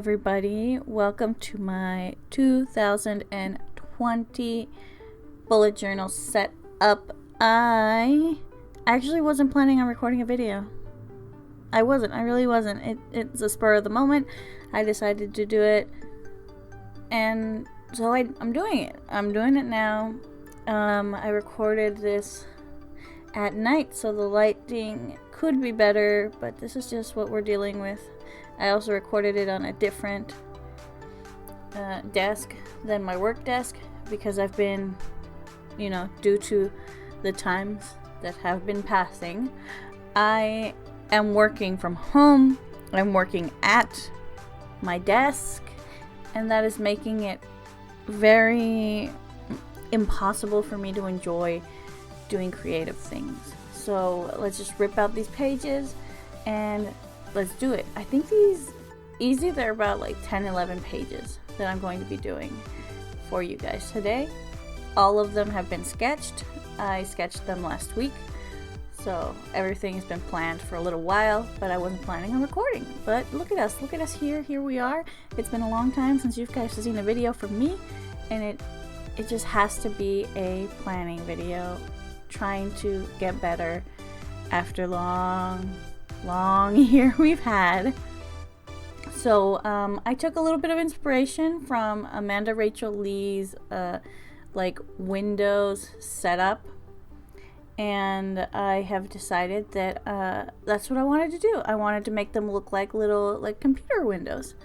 everybody. Welcome to my 2020 bullet journal setup. I actually wasn't planning on recording a video. I really wasn't. It's a spur of the moment. I decided to do it, and so I'm doing it. I'm doing it now. I recorded this at night, so the lighting could be better, but this is just what we're dealing with. I also recorded it on a different desk than my work desk because I've been, due to the times that have been passing, I am working from home. I'm working at my desk, and that is making it very impossible for me to enjoy doing creative things. So let's just rip out these pages and let's do it. I think they're about like 10-11 pages that I'm going to be doing for you guys today. All of them have been sketched. I sketched them last week, so everything has been planned for a little while, but I wasn't planning on recording. But look at us here we are. It's been a long time since you guys have seen a video from me, and it just has to be a planning video, trying to get better after long year we've had. So I took a little bit of inspiration from Amanda Rachel Lee's Windows setup, and I have decided that that's what I wanted to do. I wanted to make them look like little computer windows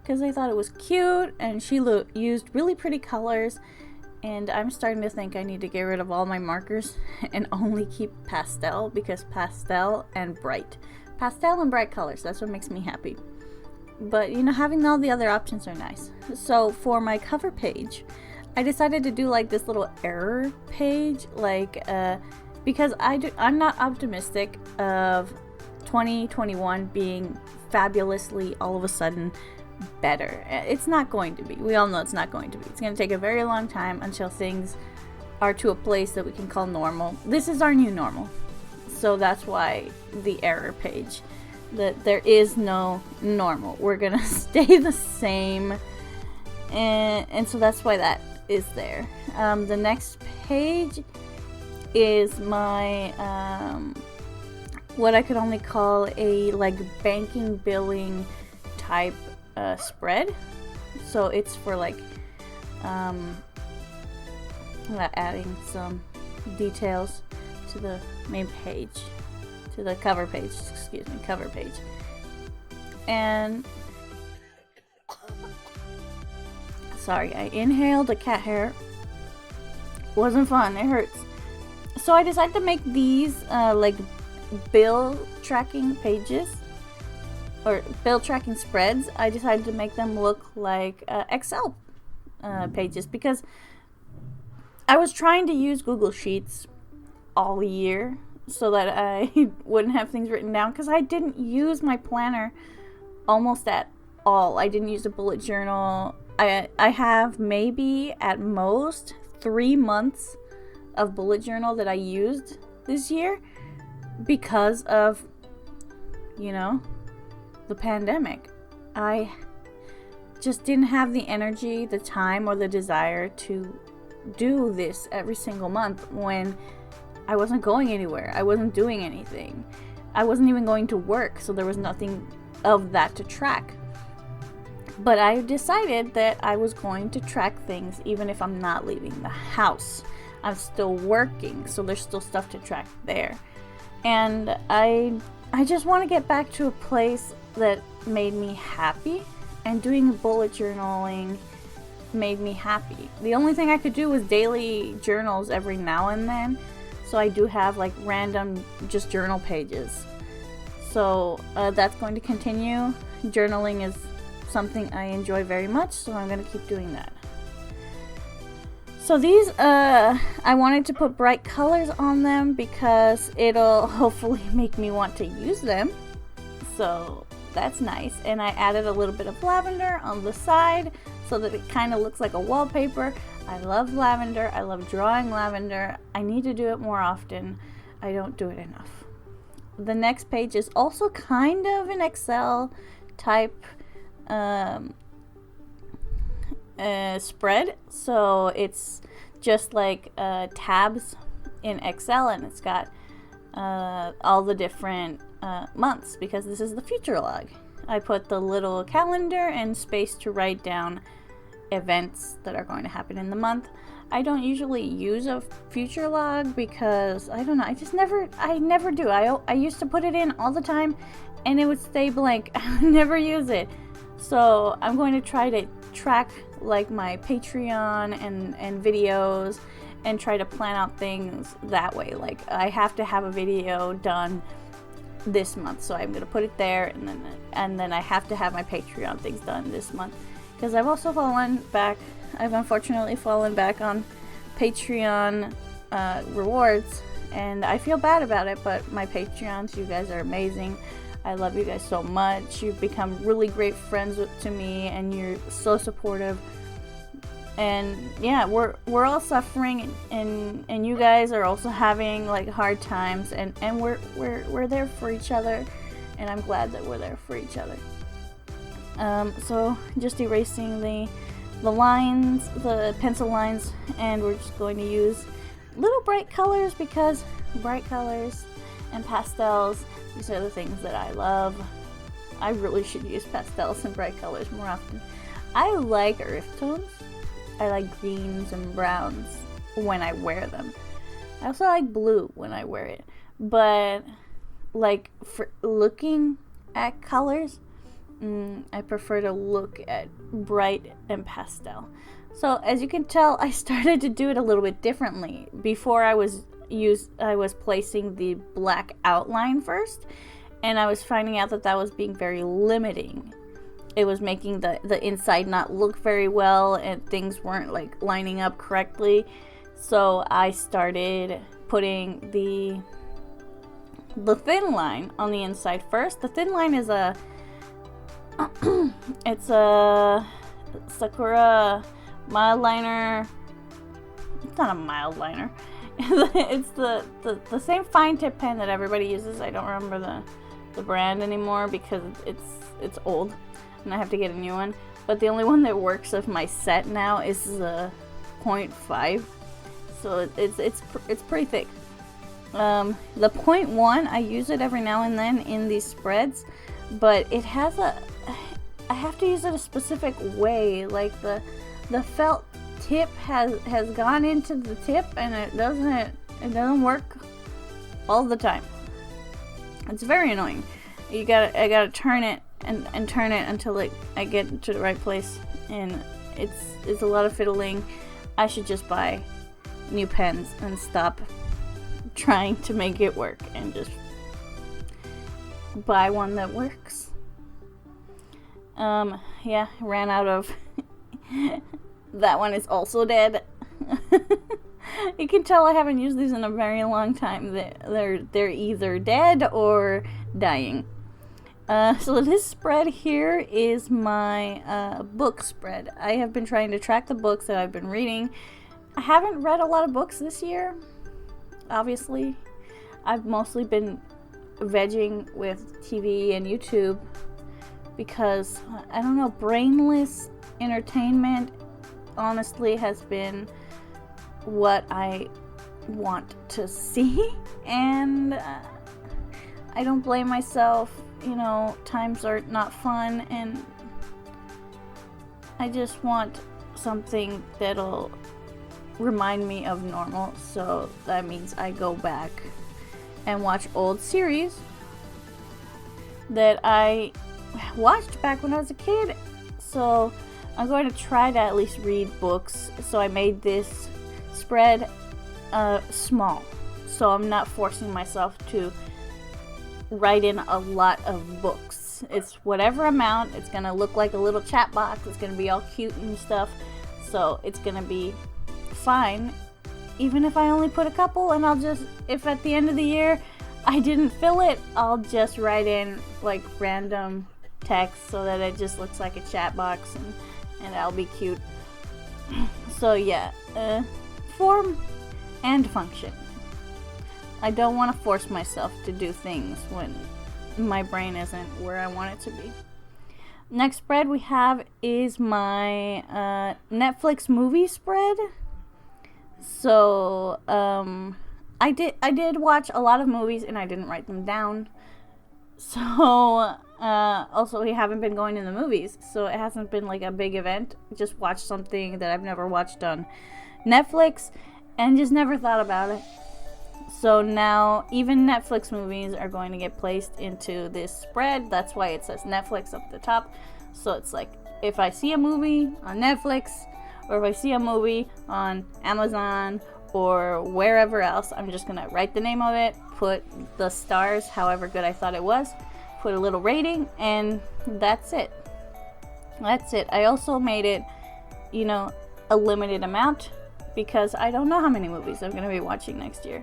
because I thought it was cute, and she used really pretty colors. And I'm starting to think I need to get rid of all my markers and only keep pastel, because pastel and bright colors, that's what makes me happy. But having all the other options are nice. So for my cover page, I decided to do this little error page, because I'm not optimistic of 2021 being fabulously all of a sudden better. It's not going to be. We all know it's not going to be. It's going to take a very long time until things are to a place that we can call normal. This is our new normal. So that's why the error page, that there is no normal. We're going to stay the same. And so that's why that is there. The next page is my what I could only call a banking billing type spread. So it's for adding some details to the main page, to the cover page, cover page. And sorry, I inhaled a cat hair. Wasn't fun, it hurts. So I decided to make these bill tracking pages, or bill tracking spreads. I decided to make them look like Excel pages, because I was trying to use Google Sheets all year so that I wouldn't have things written down, because I didn't use my planner almost at all. I didn't use a bullet journal. I have maybe at most 3 months of bullet journal that I used this year because of the pandemic. I just didn't have the energy, the time, or the desire to do this every single month when I wasn't going anywhere. I wasn't doing anything. I wasn't even going to work, so there was nothing of that to track. But I decided that I was going to track things even if I'm not leaving the house. I'm still working, so there's still stuff to track there. And I just want to get back to a place that made me happy, and doing bullet journaling made me happy. The only thing I could do was daily journals every now and then, so I do have random just journal pages. So that's going to continue. Journaling is something I enjoy very much, so I'm going to keep doing that. So these, I wanted to put bright colors on them because it'll hopefully make me want to use them. So that's nice. And I added a little bit of lavender on the side so that it kind of looks like a wallpaper. I love lavender. I love drawing lavender. I need to do it more often. I don't do it enough. The next page is also kind of an Excel type spread. So it's just like tabs in Excel, and it's got all the different months, because this is the future log. I put the little calendar and space to write down events that are going to happen in the month. I don't usually use a future log because I don't know, I never do. I used to put it in all the time and it would stay blank. I would never use it. So I'm going to try to track like my Patreon and videos and try to plan out things that way. Like I have to have a video done this month, so I'm going to put it there, and then I have to have my Patreon things done this month, because I've also I've unfortunately fallen back on Patreon rewards, and I feel bad about it, but my Patreons, you guys are amazing. I love you guys so much. You've become really great friends to me, and you're so supportive. And yeah, we're all suffering, and you guys are also having like hard times, and we're there for each other, and I'm glad that we're there for each other. So just erasing the lines, the pencil lines, and we're just going to use little bright colors, because bright colors and pastels, these are the things that I love. I really should use pastels and bright colors more often. I like earth tones. I like greens and browns when I wear them. I also like blue when I wear it. But like for looking at colors, I prefer to look at bright and pastel. So as you can tell, I started to do it a little bit differently. Before I was placing the black outline first, and I was finding out that was being very limiting. It was making the inside not look very well, and things weren't like lining up correctly. So I started putting the thin line on the inside first. The thin line is it's a Sakura mild liner. It's not a mild liner. It's the same fine tip pen that everybody uses. I don't remember the brand anymore because it's old, and I have to get a new one. But the only one that works of my set now is the 0.5, so it's pretty thick. The 0.1, I use it every now and then in these spreads, but it has I have to use it a specific way. Like the felt tip has gone into the tip, and it doesn't work all the time. It's very annoying. I gotta turn it and turn it until I get to the right place, and it's a lot of fiddling. I should just buy new pens and stop trying to make it work and just buy one that works. Yeah, ran out of that one is also dead. You can tell I haven't used these in a very long time. They're either dead or dying. So this spread here is my book spread. I have been trying to track the books that I've been reading. I haven't read a lot of books this year, obviously. I've mostly been vegging with TV and YouTube because, I don't know, brainless entertainment honestly has been what I want to see, and I don't blame myself. You know, times are not fun, and I just want something that'll remind me of normal. So that means I go back and watch old series that I watched back when I was a kid. So I'm going to try to at least read books. So I made this spread small, so I'm not forcing myself to write in a lot of books. It's whatever amount. It's gonna look like a little chat box. It's gonna be all cute and stuff, so it's gonna be fine even if I only put a couple. And I'll just, if at the end of the year I didn't fill it, I'll just write in like random text so that it just looks like a chat box, and that'll be cute. So yeah, form and function. I don't want to force myself to do things when my brain isn't where I want it to be. Next spread we have is my Netflix movie spread. So I did watch a lot of movies and I didn't write them down. So also we haven't been going to the movies, so it hasn't been like a big event. Just watched something that I've never watched on Netflix and just never thought about it. So now even Netflix movies are going to get placed into this spread. That's why it says Netflix up at the top. So it's like if I see a movie on Netflix or if I see a movie on Amazon or wherever else, I'm just gonna write the name of it, put the stars however good I thought it was, put a little rating, and that's it. I also made it, a limited amount because I don't know how many movies I'm gonna be watching next year.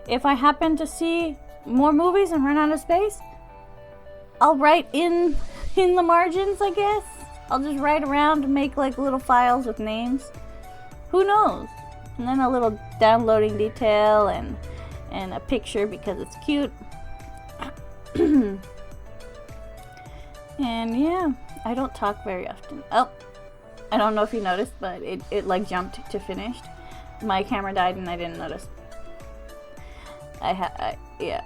If I happen to see more movies and run out of space, I'll write in the margins, I guess. I'll just write around and make like little files with names. Who knows? And then a little downloading detail and a picture because it's cute. And yeah, I don't talk very often. Oh, I don't know if you noticed, but it like jumped to finished. My camera died and I didn't notice. Yeah.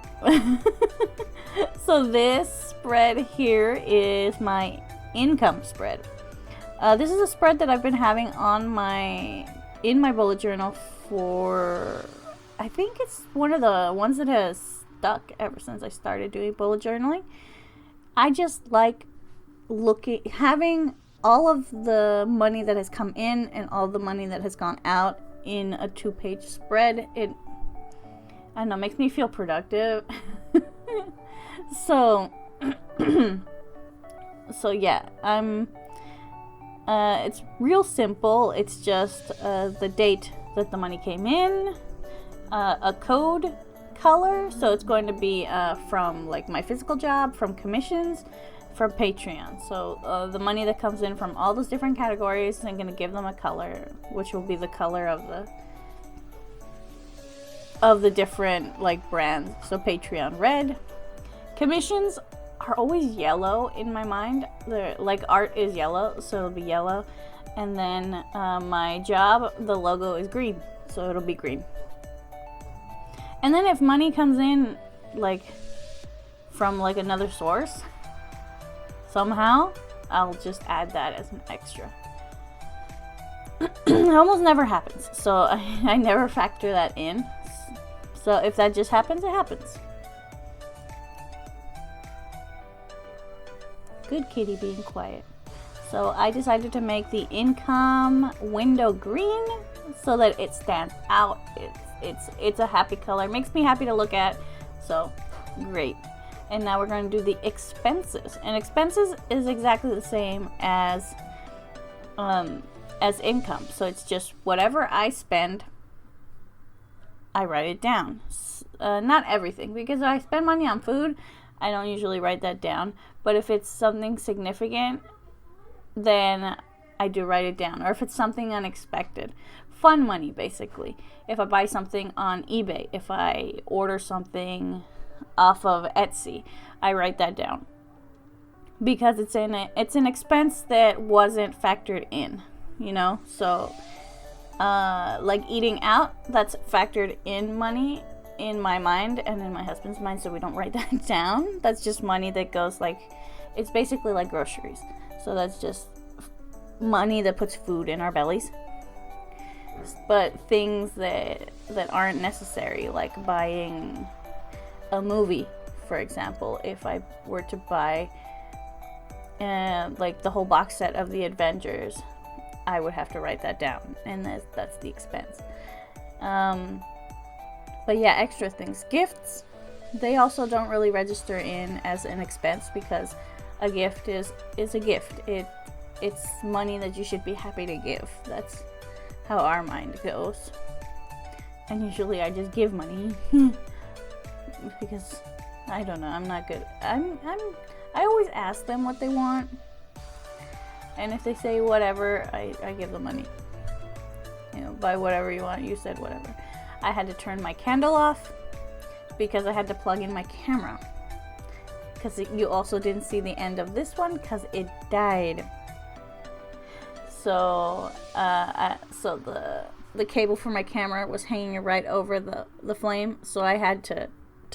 So this spread here is my income spread. This is a spread that I've been having in my bullet journal for, I think it's one of the ones that has stuck ever since I started doing bullet journaling. I just like having all of the money that has come in and all the money that has gone out in a 2-page spread. It, I don't know, makes me feel productive. So yeah, it's real simple. It's just the date that the money came in, a code color, so it's going to be from like my physical job, from commissions, from Patreon. So the money that comes in from all those different categories, I'm going to give them a color, which will be the color of the different like brands. So Patreon red. Commissions are always yellow in my mind. They're, like art is yellow, so it'll be yellow. And then my job, the logo is green, so it'll be green. And then if money comes in like from like another source, somehow I'll just add that as an extra. It almost never happens, so I never factor that in. So if that just happens, it happens. Good kitty being quiet. So I decided to make the income window green so that it stands out. It's a happy color. It makes me happy to look at. So great. And now we're going to do the expenses. And expenses is exactly the same as income. So it's just whatever I spend, I write it down. Not everything, because if I spend money on food, I don't usually write that down. But if it's something significant, then I do write it down. Or if it's something unexpected. Fun money, basically. If I buy something on eBay, if I order something off of Etsy, I write that down. Because it's an expense that wasn't factored in, So, like eating out, that's factored in money in my mind and in my husband's mind, so we don't write that down. That's just money that goes it's basically like groceries. So that's just money that puts food in our bellies. But things that aren't necessary, like buying a movie, for example, if I were to buy like the whole box set of the Avengers, I would have to write that down, and that's the expense. But yeah, extra things. Gifts, they also don't really register in as an expense because a gift is a gift. It's money that you should be happy to give. That's how our mind goes. And usually I just give money because I don't know, I'm not good. I always ask them what they want, and if they say whatever, I give them money. Buy whatever you want. You said whatever. I had to turn my candle off because I had to plug in my camera. because you also didn't see the end of this one because it died. So the cable for my camera was hanging right over the flame, so I had to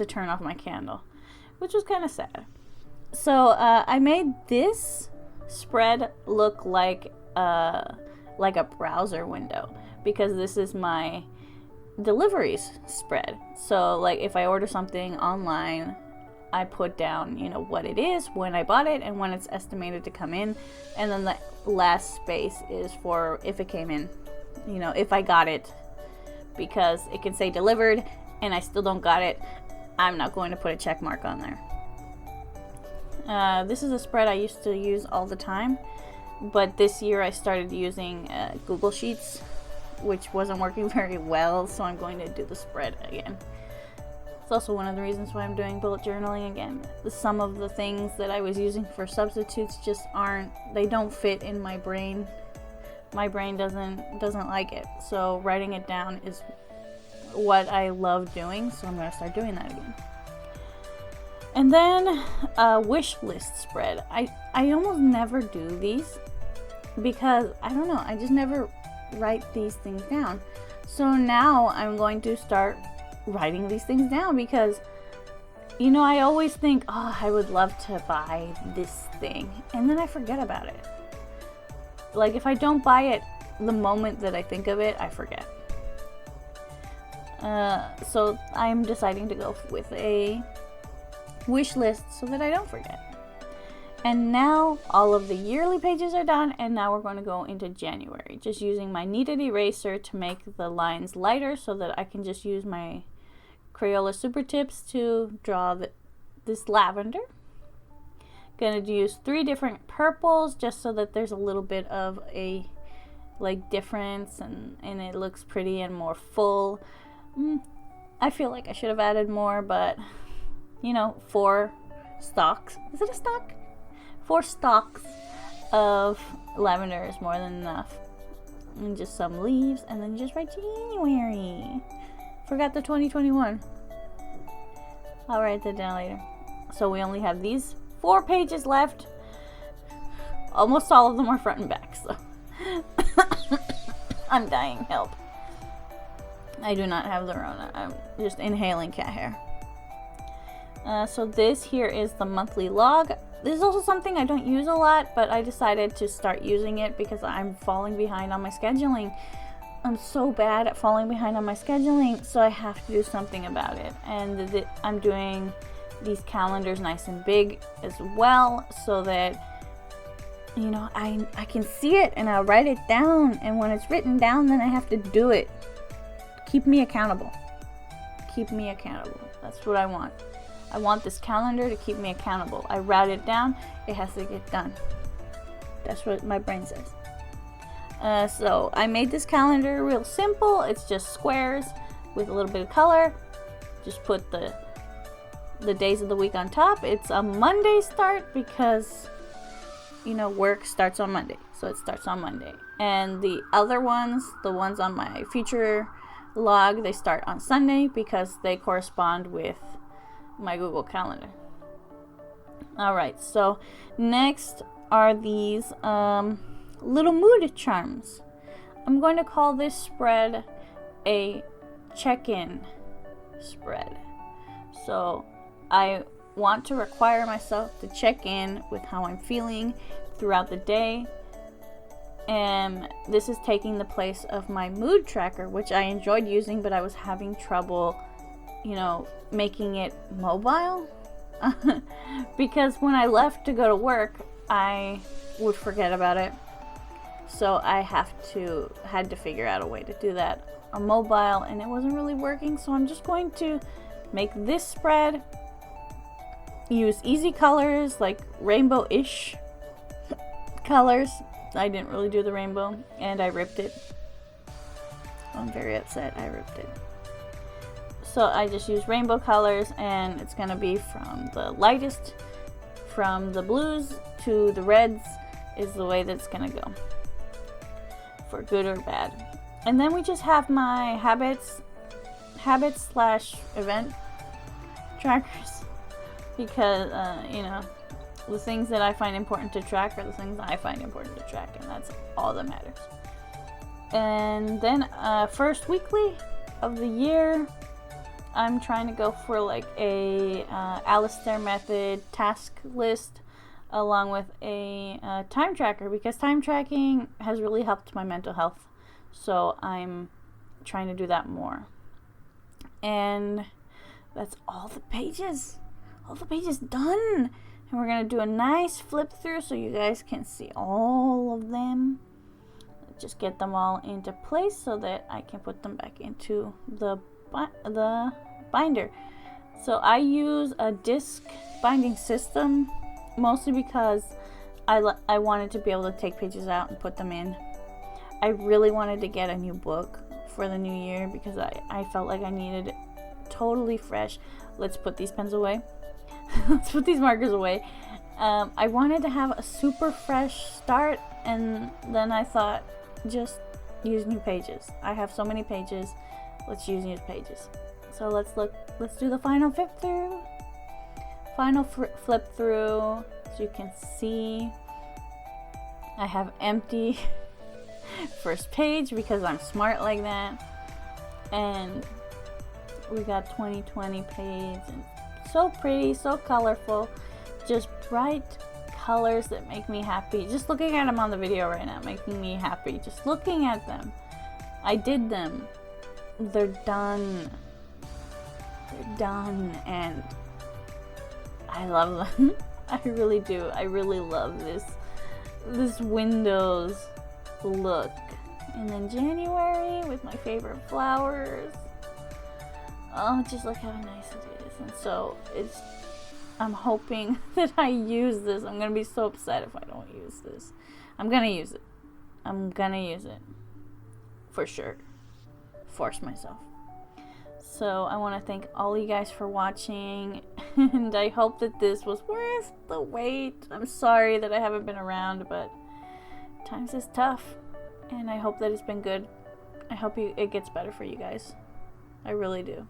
turn off my candle, which was kind of sad. So I made this spread look like a browser window, because this is my Deliveries spread. So like if I order something online, I put down, you know, what it is, when I bought it, and when it's estimated to come in, and then the last space is for if it came in, you know, if I got it, because it can say delivered and I still don't got it, I'm not going to put a check mark on there. This is a spread I used to use all the time, but this year I started using Google Sheets, which wasn't working very well, so I'm going to do the spread again. It's also one of the reasons why I'm doing bullet journaling again. Some of the things that I was using for substitutes just they don't fit in my brain. My brain doesn't like it, so writing it down is what I love doing, so I'm going to start doing that again. And then a wish list spread. I almost never do these because I don't know, I just never write these things down. So now I'm going to start writing these things down, because you know, I always think, oh, I would love to buy this thing, and then I forget about it. Like if I don't buy it the moment that I think of it, I forget. So I'm deciding to go with a wish list so that I don't forget. And now all of the yearly pages are done, and now we're going to go into January, just using my kneaded eraser to make the lines lighter so that I can just use my Crayola Super Tips to draw this lavender. Gonna use 3 different purples just so that there's a little bit of a like difference, and it looks pretty and more full. I feel like I should have added more, but you know, 4 stalks. Is it a stalk? 4 stalks of lavender is more than enough. And just some leaves, and then just write January. Forgot the 2021. I'll write that down later. So we only have these 4 pages left. Almost all of them are front and back, so I'm dying. Help. I do not have the Rona. I'm just inhaling cat hair. So this here is the monthly log. This is also something I don't use a lot, but I decided to start using it because I'm falling behind on my scheduling. I'm so bad at falling behind on my scheduling, so I have to do something about it. And I'm doing these calendars nice and big as well, so that, you know, I can see it and I'll write it down, and when it's written down, then I have to do it. Keep me accountable. Keep me accountable. That's what I want. I want this calendar to keep me accountable. I write it down, it has to get done. That's what my brain says. So I made this calendar real simple. It's just squares with a little bit of color. Just put the days of the week on top. It's a Monday start because, you know, work starts on Monday. So it starts on Monday. And the other ones, the ones on my future log, they start on Sunday because they correspond with my Google Calendar. Alright, so next are these little mood charms. I'm going to call this spread a check-in spread. So I want to require myself to check in with how I'm feeling throughout the day, and this is taking the place of my mood tracker, which I enjoyed using, but I was having trouble, you know, making it mobile because when I left to go to work, I would forget about it. So I had to figure out a way to do that on mobile, and it wasn't really working. So I'm just going to make this spread, use easy colors like rainbow-ish colors. I didn't really do the rainbow, and I ripped it. I'm very upset I ripped it. So I just use rainbow colors, and it's gonna be from the lightest, from the blues to the reds is the way that's gonna go, for good or bad. And then we just have my habits / event trackers. because, the things that I find important to track are the things I find important to track, and that's all that matters. And then first weekly of the year, I'm trying to go for like a Alistair method task list along with a time tracker, because time tracking has really helped my mental health. So I'm trying to do that more. And that's all the pages. All the pages done. And we're going to do a nice flip through so you guys can see all of them. Just get them all into place so that I can put them back into the binder. So I use a disc binding system mostly because I wanted to be able to take pages out and put them in. I really wanted to get a new book for the new year because I felt like I needed it totally fresh. Let's put these pens away. Let's put these markers away. I wanted to have a super fresh start, and then I thought, just use new pages. I have so many pages. Let's use new pages. So let's do the final flip through. Flip through, so you can see I have empty first page because I'm smart like that. And we got 2020 page, and so pretty, so colorful, just bright colors that make me happy. Just looking at them on the video right now making me happy. Just looking at them. I did them. They're done. They're done, and I love them. I really do. I really love this Windows look. And then January with my favorite flowers. Oh, just look how nice it is. And so I'm hoping that I use this. I'm gonna be so upset if I don't use this. I'm gonna use it. I'm gonna use it for sure. Force myself. So I want to thank all you guys for watching, and I hope that this was worth the wait. I'm sorry that I haven't been around, but times is tough, and I hope that it's been good. I hope it gets better for you guys. I really do.